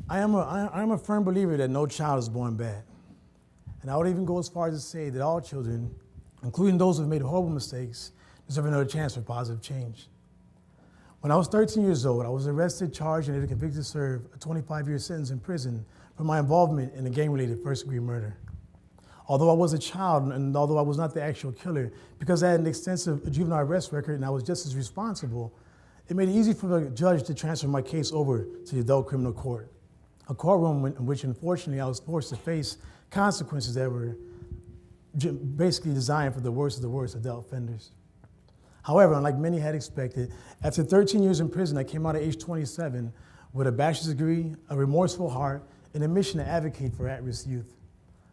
I am a firm believer that no child is born bad. And I would even go as far as to say that all children, including those who have made horrible mistakes, deserve another chance for positive change. When I was 13 years old, I was arrested, charged, and convicted to serve a 25-year sentence in prison for my involvement in a gang-related first-degree murder. Although I was a child, and although I was not the actual killer, because I had an extensive juvenile arrest record and I was just as responsible, it made it easy for the judge to transfer my case over to the adult criminal court, a courtroom in which, unfortunately, I was forced to face consequences that were basically designed for the worst of the worst adult offenders. However, unlike many had expected, after 13 years in prison, I came out at age 27 with a bachelor's degree, a remorseful heart, and a mission to advocate for at-risk youth.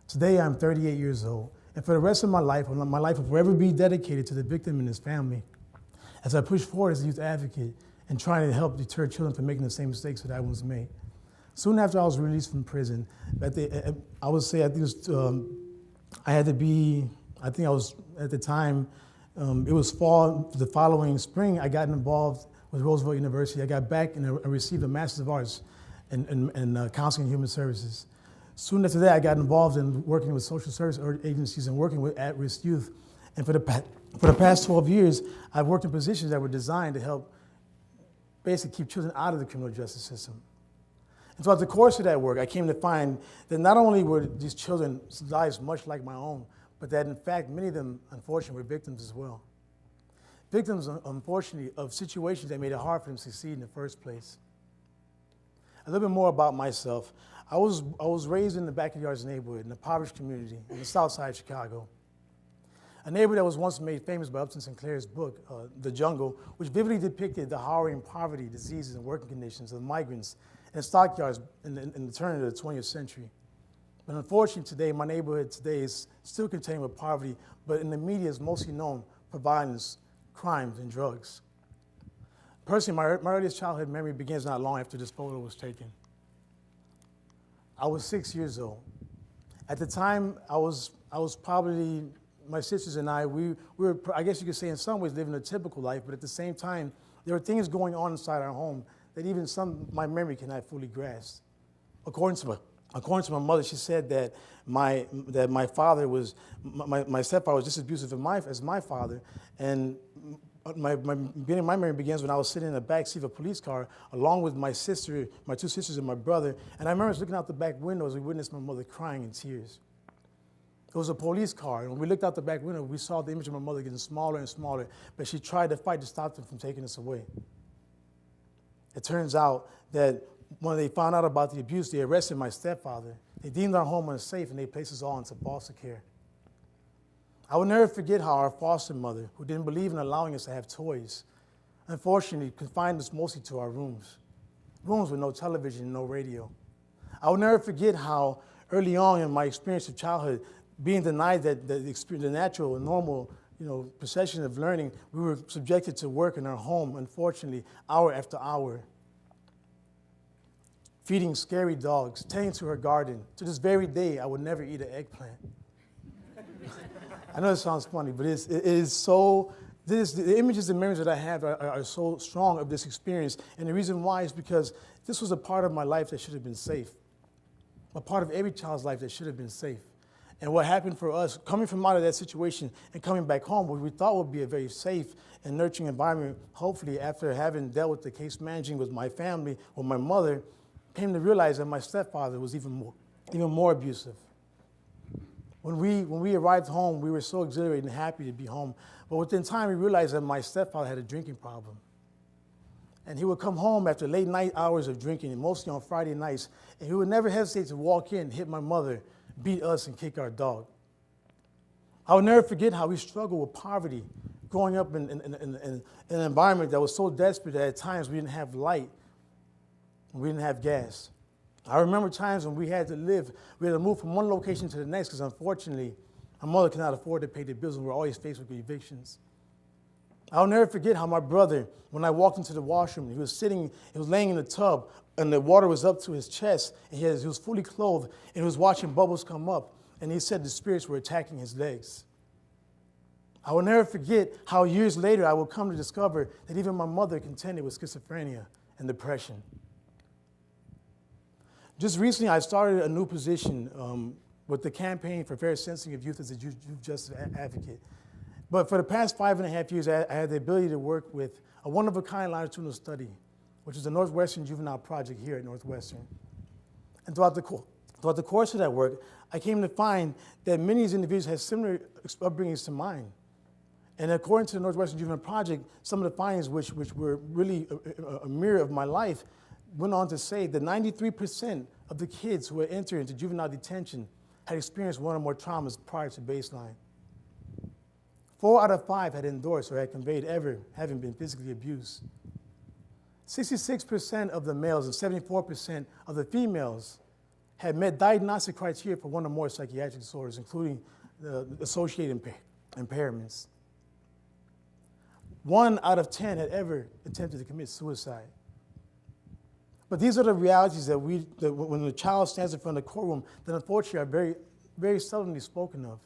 Today, I'm 38 years old, and for the rest of my life will forever be dedicated to the victim and his family as I push forward as a youth advocate and trying to help deter children from making the same mistakes that I once made. Soon after I was released from prison, I would say it was at the time, it was fall, the following spring, I got involved with Roosevelt University. I got back and I received a Master's of Arts in Counseling and Human Services. Soon after that, I got involved in working with social service agencies and working with at-risk youth. And for the past 12 years, I've worked in positions that were designed to help basically keep children out of the criminal justice system. And throughout the course of that work, I came to find that not only were these children's lives much like my own, but that in fact, many of them, unfortunately, were victims as well. Victims, unfortunately, of situations that made it hard for them to succeed in the first place. A little bit more about myself. I was raised in the backyards neighborhood, in a impoverished community in the south side of Chicago. A neighborhood that was once made famous by Upton Sinclair's book, The Jungle, which vividly depicted the harrowing poverty, diseases, and working conditions of migrants and stockyards in the turn of the 20th century. But unfortunately today, my neighborhood today is still contained with poverty, but in the media is mostly known for violence, crimes, and drugs. Personally, my earliest childhood memory begins not long after this photo was taken. I was 6 years old. At the time, I was probably, my sisters and I, we were, I guess you could say in some ways, living a typical life, but at the same time, there were things going on inside our home that even my memory cannot fully grasp. According to my mother, she said that my stepfather was just as abusive as my father, and my memory begins when I was sitting in the back seat of a police car along with my two sisters and my brother, and I remember looking out the back window as we witnessed my mother crying in tears. It was a police car, and when we looked out the back window, we saw the image of my mother getting smaller and smaller, but she tried to fight to stop them from taking us away. It turns out that when they found out about the abuse, they arrested my stepfather. They deemed our home unsafe, and they placed us all into foster care. I will never forget how our foster mother, who didn't believe in allowing us to have toys, unfortunately confined us mostly to our rooms with no television and no radio. I will never forget how early on in my experience of childhood, being denied the natural and normal procession of learning, we were subjected to work in our home, unfortunately, hour after hour. Feeding scary dogs, tending to her garden. To this very day, I would never eat an eggplant. I know it sounds funny, but the images and memories that I have are so strong of this experience, and the reason why is because this was a part of my life that should have been safe, a part of every child's life that should have been safe. And what happened for us, coming from out of that situation and coming back home, what we thought would be a very safe and nurturing environment, hopefully after having dealt with the case managing with my family or my mother, came to realize that my stepfather was even more abusive. When we arrived home, we were so exhilarated and happy to be home. But within time, we realized that my stepfather had a drinking problem. And he would come home after late night hours of drinking, mostly on Friday nights, and he would never hesitate to walk in, hit my mother, beat us, and kick our dog. I will never forget how we struggled with poverty, growing up in an environment that was so desperate that at times we didn't have light, and we didn't have gas. I remember times when we had to move from one location to the next because unfortunately, my mother could not afford to pay the bills and we were always faced with evictions. I'll never forget how my brother, when I walked into the washroom, he was laying in the tub and the water was up to his chest and he was fully clothed and he was watching bubbles come up and he said the spirits were attacking his legs. I will never forget how years later I would come to discover that even my mother contended with schizophrenia and depression. Just recently, I started a new position with the Campaign for Fair Sentencing of Youth as a Youth Justice Advocate. But for the past 5.5 years, I had the ability to work with a one-of-a-kind longitudinal study, which is the Northwestern Juvenile Project here at Northwestern. And throughout the course of that work, I came to find that many of these individuals had similar upbringings to mine. And according to the Northwestern Juvenile Project, some of the findings which were really a mirror of my life went on to say that 93% of the kids who had entered into juvenile detention had experienced one or more traumas prior to baseline. 4 out of 5 had endorsed or had conveyed ever having been physically abused. 66% of the males and 74% of the females had met diagnostic criteria for one or more psychiatric disorders, including the associated impairments. 1 out of 10 had ever attempted to commit suicide. But these are the realities that when the child stands in front of the courtroom, that unfortunately are very, very seldomly spoken of.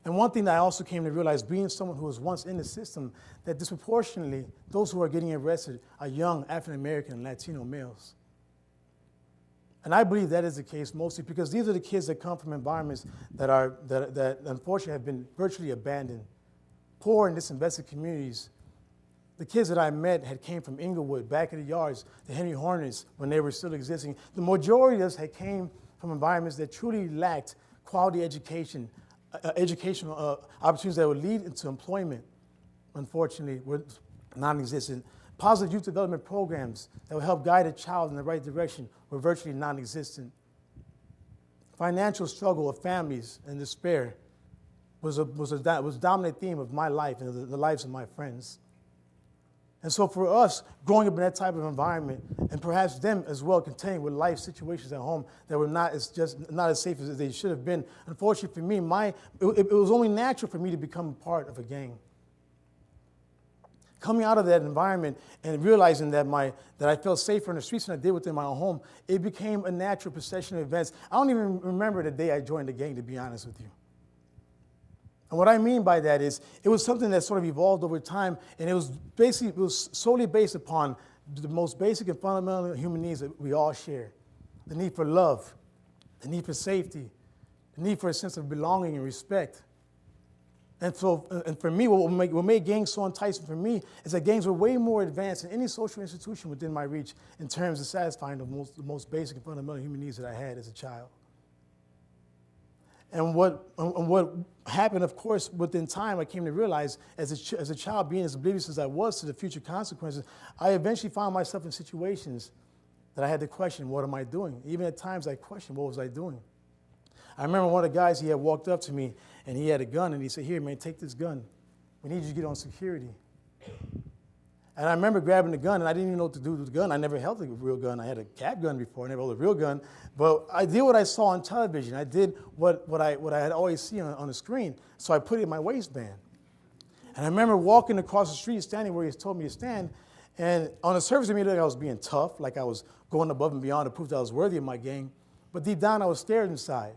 And one thing that I also came to realize, being someone who was once in the system, that disproportionately those who are getting arrested are young African-American and Latino males. And I believe that is the case mostly because these are the kids that come from environments that unfortunately have been virtually abandoned. Poor and disinvested communities. The kids that I met had came from Inglewood, back of the yards, the Henry Hornets when they were still existing. The majority of us had came from environments that truly lacked quality education, educational opportunities that would lead into employment, unfortunately, were non-existent. Positive youth development programs that would help guide a child in the right direction were virtually non-existent. Financial struggle of families and despair was a dominant theme of my life and the lives of my friends. And so for us, growing up in that type of environment, and perhaps them as well contending with life situations at home that were not as safe as they should have been, unfortunately for me, it was only natural for me to become a part of a gang. Coming out of that environment and realizing that I felt safer in the streets than I did within my own home, it became a natural procession of events. I don't even remember the day I joined the gang, to be honest with you. And what I mean by that is it was something that sort of evolved over time, and it was solely based upon the most basic and fundamental human needs that we all share. The need for love, the need for safety, the need for a sense of belonging and respect. And for me, what made gangs so enticing for me is that gangs were way more advanced than any social institution within my reach in terms of satisfying the most basic and fundamental human needs that I had as a child. And what happened, of course, within time, I came to realize as a child, being as oblivious as I was to the future consequences, I eventually found myself in situations that I had to question, what am I doing? Even at times I questioned, what was I doing? I remember one of the guys, he had walked up to me, and he had a gun, and he said, here, man, take this gun. We need you to get on security. And I remember grabbing the gun, and I didn't even know what to do with the gun. I never held a real gun. I had a cap gun before. I never held a real gun. But I did what I saw on television. I did what I had always seen on the screen. So I put it in my waistband. And I remember walking across the street, standing where he told me to stand. And on the surface, it made it look like I was being tough, like I was going above and beyond to prove that I was worthy of my gang. But deep down, I was scared inside.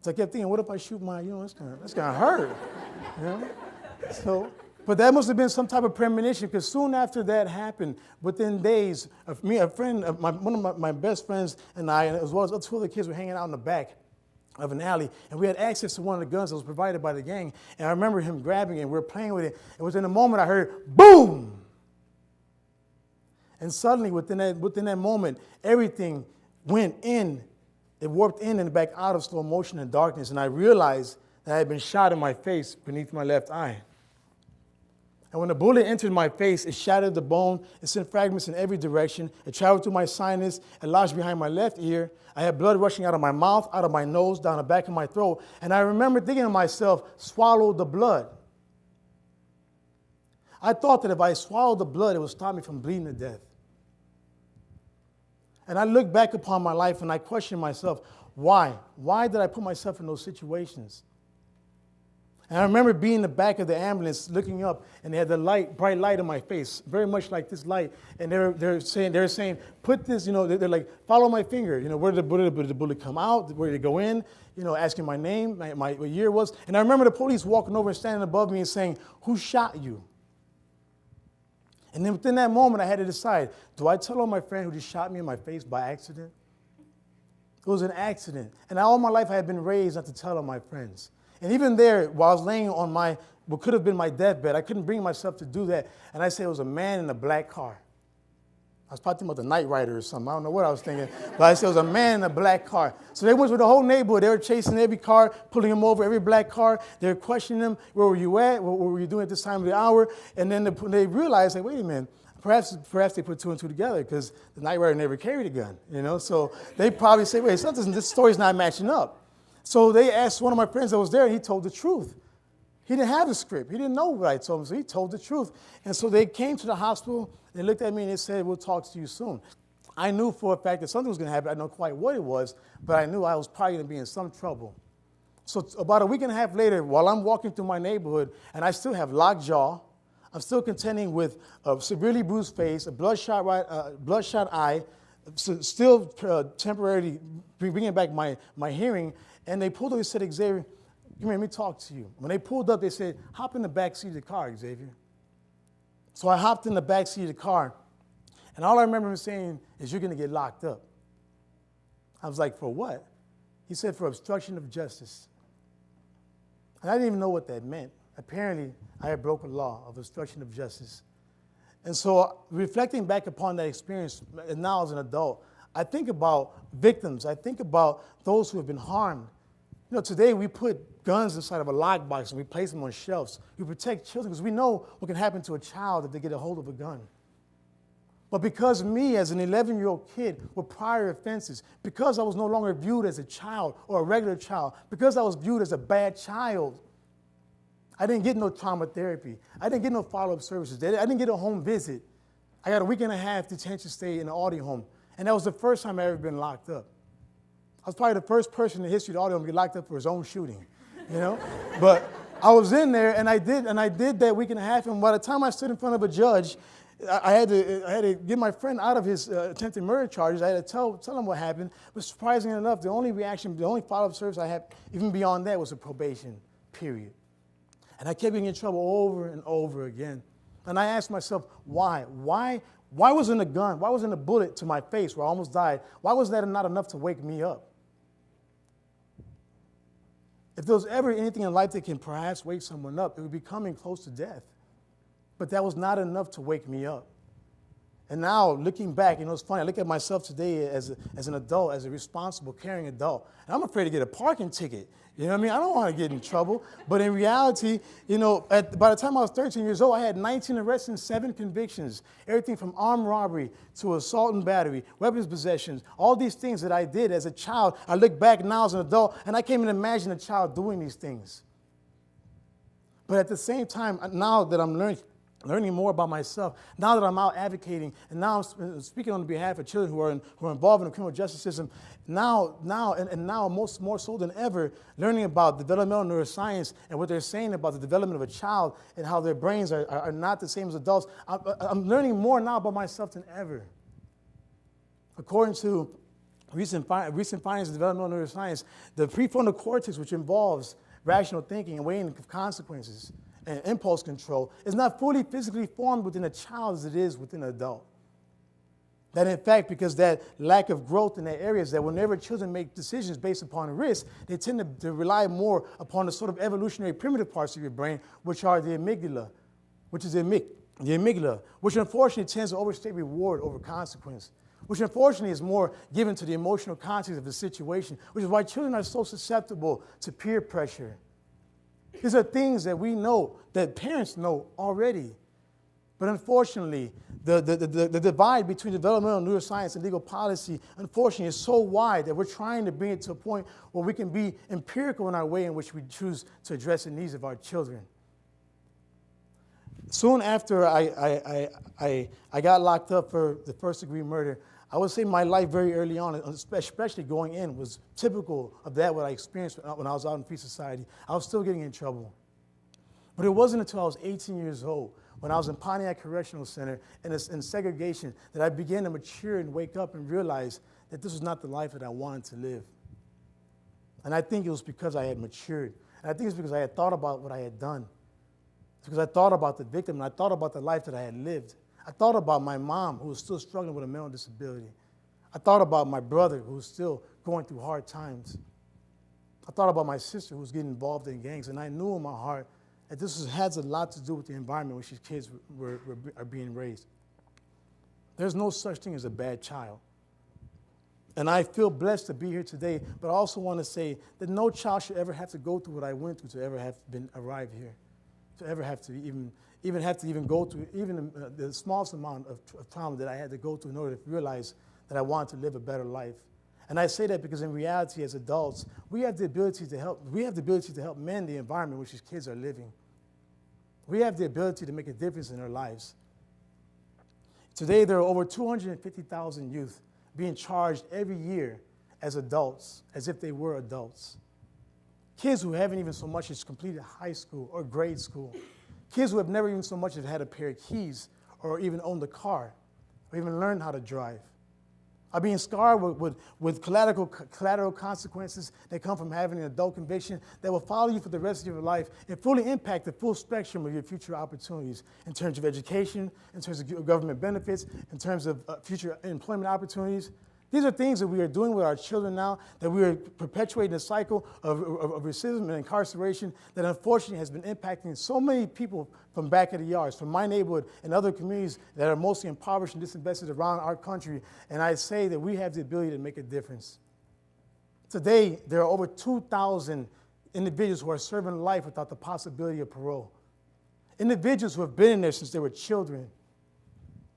So I kept thinking, what if I shoot that's gonna hurt, you know? So, but that must have been some type of premonition, because soon after that happened, within days, one of my best friends and I, as well as 2 other kids, were hanging out in the back of an alley, and we had access to one of the guns that was provided by the gang. And I remember him grabbing it, and we were playing with it. It was in a moment I heard, boom! And suddenly, within that moment, everything went in. It warped in and back out of slow motion and darkness, and I realized that I had been shot in my face beneath my left eye. And when the bullet entered my face, it shattered the bone, it sent fragments in every direction, it traveled through my sinus, it lodged behind my left ear. I had blood rushing out of my mouth, out of my nose, down the back of my throat, and I remember thinking to myself, swallow the blood. I thought that if I swallowed the blood, it would stop me from bleeding to death. And I look back upon my life and I question myself, why? Why did I put myself in those situations? And I remember being in the back of the ambulance looking up, and they had the bright light on my face, very much like this light. And they're saying, put this, they're like, follow my finger. Where did the bullet come out? Where did it go in? Asking my name, what year it was. And I remember the police walking over and standing above me and saying, who shot you? And then within that moment, I had to decide, do I tell on my friend who just shot me in my face by accident? It was an accident. And all my life I had been raised not to tell on my friends. And even there, while I was laying on what could have been my deathbed, I couldn't bring myself to do that. And I said it was a man in a black car. I was probably thinking about the Knight Rider or something. I don't know what I was thinking. But I said it was a man in a black car. So they went through the whole neighborhood. They were chasing every car, pulling him over, every black car. They were questioning him, where were you at? What were you doing at this time of the hour? And then they realized, like, wait a minute. Perhaps they put two and two together because the Knight Rider never carried a gun, you know. So they probably say, wait, this story's not matching up. So they asked one of my friends that was there, and he told the truth. He didn't have a script. He didn't know what I told him, so he told the truth. And so they came to the hospital, they looked at me, and they said, we'll talk to you soon. I knew for a fact that something was going to happen. I didn't know quite what it was, but I knew I was probably going to be in some trouble. So about a week and a half later, while I'm walking through my neighborhood, and I still have locked jaw, I'm still contending with a severely bruised face, a bloodshot eye, still temporarily bringing back my hearing. And they pulled up and said, Xavier, come here, let me talk to you. When they pulled up, they said, hop in the back seat of the car, Xavier. So I hopped in the back seat of the car. And all I remember him saying is, you're going to get locked up. I was like, for what? He said, for obstruction of justice. And I didn't even know what that meant. Apparently, I had broken the law of obstruction of justice. And so reflecting back upon that experience, and now as an adult, I think about victims. I think about those who have been harmed. You know, today we put guns inside of a lockbox and we place them on shelves. We protect children because we know what can happen to a child if they get a hold of a gun. But because me, as an 11-year-old kid with prior offenses, because I was no longer viewed as a child or a regular child, because I was viewed as a bad child, I didn't get no trauma therapy. I didn't get no follow-up services. I didn't get a home visit. I got a week and a half detention stay in the audio home. And that was the first time I ever been locked up. I was probably the first person in the history of the audio home to get locked up for his own shooting, you know? But I was in there, and I did that week and a half. And by the time I stood in front of a judge, I had to get my friend out of his attempted murder charges. I had to tell him what happened. But surprisingly enough, the only follow-up service I had, even beyond that, was a probation period. And I kept getting in trouble over and over again. And I asked myself, why? Why wasn't a gun? Why wasn't a bullet to my face where I almost died? Why was that not enough to wake me up? If there was ever anything in life that can perhaps wake someone up, it would be coming close to death. But that was not enough to wake me up. And now, looking back, you know, it's funny. I look at myself today as an adult, as a responsible, caring adult, and I'm afraid to get a parking ticket. You know what I mean? I don't want to get in trouble. But in reality, you know, by the time I was 13 years old, I had 19 arrests and 7 convictions. Everything from armed robbery to assault and battery, weapons possessions, all these things that I did as a child. I look back now as an adult, and I can't even imagine a child doing these things. But at the same time, now that I'm learning more about myself, now that I'm out advocating, and now I'm speaking on behalf of children who are involved in the criminal justice system, now more so than ever, learning about developmental neuroscience and what they're saying about the development of a child and how their brains are not the same as adults. I'm learning more now about myself than ever. According to recent findings in developmental neuroscience, the prefrontal cortex, which involves rational thinking and weighing of consequences and impulse control, is not fully physically formed within a child as it is within an adult. That in fact, because that lack of growth in that area is that whenever children make decisions based upon risk, they tend to rely more upon the sort of evolutionary primitive parts of your brain, which are the amygdala, which unfortunately tends to overstate reward over consequence, which unfortunately is more given to the emotional context of the situation, which is why children are so susceptible to peer pressure. These are things that we know, that parents know already. But unfortunately, the divide between developmental neuroscience and legal policy, unfortunately, is so wide that we're trying to bring it to a point where we can be empirical in our way in which we choose to address the needs of our children. Soon after I got locked up for the first-degree murder, I would say my life very early on, especially going in, was typical of that what I experienced when I was out in free society. I was still getting in trouble. But it wasn't until I was 18 years old, when I was in Pontiac Correctional Center in segregation, that I began to mature and wake up and realize that this was not the life that I wanted to live. And I think it was because I had matured. And I think it's because I had thought about what I had done. It's because I thought about the victim, and I thought about the life that I had lived. I thought about my mom, who was still struggling with a mental disability. I thought about my brother, who was still going through hard times. I thought about my sister, who was getting involved in gangs, and I knew in my heart that this has a lot to do with the environment in which these kids are being raised. There's no such thing as a bad child. And I feel blessed to be here today, but I also want to say that no child should ever have to go through what I went through to ever have arrived here, to ever have to even go through even the smallest amount of trauma that I had to go through in order to realize that I wanted to live a better life. And I say that because in reality, as adults, we have the ability to help. We have the ability to help mend the environment in which these kids are living. We have the ability to make a difference in their lives. Today, there are over 250,000 youth being charged every year as adults, as if they were adults. Kids who haven't even so much as completed high school or grade school. Kids who have never even so much as had a pair of keys or even owned a car or even learned how to drive. Are being scarred with collateral consequences that come from having an adult conviction that will follow you for the rest of your life and fully impact the full spectrum of your future opportunities in terms of education, in terms of government benefits, in terms of future employment opportunities. These are things that we are doing with our children now, that we are perpetuating a cycle of racism and incarceration that unfortunately has been impacting so many people from back of the yards, from my neighborhood and other communities that are mostly impoverished and disinvested around our country. And I say that we have the ability to make a difference. Today, there are over 2,000 individuals who are serving life without the possibility of parole. Individuals who have been in there since they were children.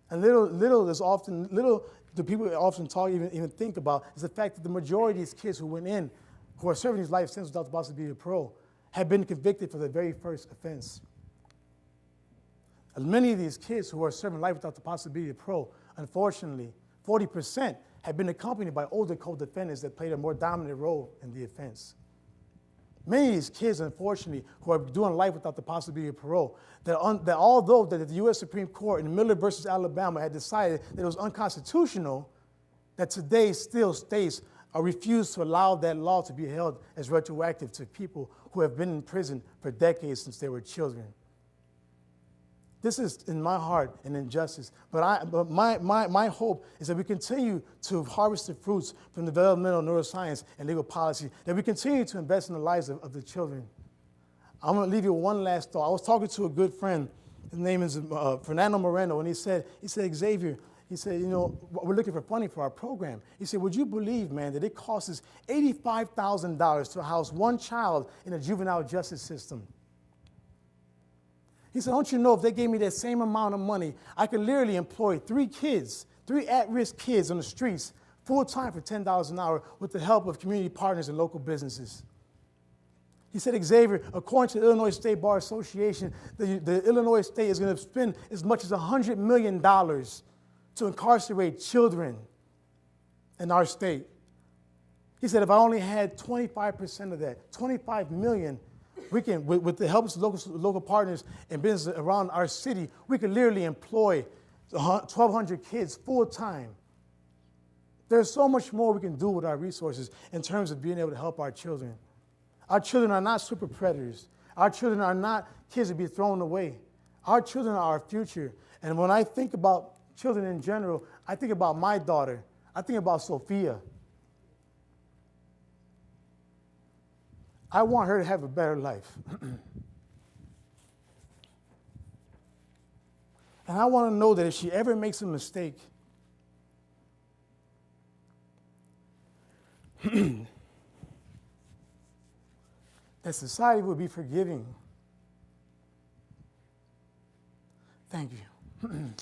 And little the people often talk, even think about, is the fact that the majority of these kids who went in, who are serving these life sentences without the possibility of parole, have been convicted for the very first offense. And many of these kids who are serving life without the possibility of parole, unfortunately, 40% have been accompanied by older co-defendants that played a more dominant role in the offense. Many of these kids, unfortunately, who are doing life without the possibility of parole, that although the U.S. Supreme Court in Miller versus Alabama had decided that it was unconstitutional, that today still states are refused to allow that law to be held as retroactive to people who have been in prison for decades since they were children. This is, in my heart, an injustice. But my hope is that we continue to harvest the fruits from developmental neuroscience and legal policy, that we continue to invest in the lives of the children. I'm going to leave you with one last thought. I was talking to a good friend. His name is Fernando Moreno, and he said, Xavier, he said, you know, we're looking for funding for our program. He said, would you believe, man, that it costs us $85,000 to house one child in a juvenile justice system? He said, don't you know if they gave me that same amount of money, I could literally employ three at-risk kids on the streets full-time for $10 an hour with the help of community partners and local businesses. He said, Xavier, according to the Illinois State Bar Association, the Illinois State is going to spend as much as $100 million to incarcerate children in our state. He said, if I only had 25% of that, $25 million, we can, with the help of local partners and businesses around our city, we could literally employ 1,200 kids full-time. There's so much more we can do with our resources in terms of being able to help our children. Our children are not super predators. Our children are not kids to be thrown away. Our children are our future. And when I think about children in general, I think about my daughter. I think about Sophia. I want her to have a better life. And I want to know that if she ever makes a mistake, that society will be forgiving. Thank you.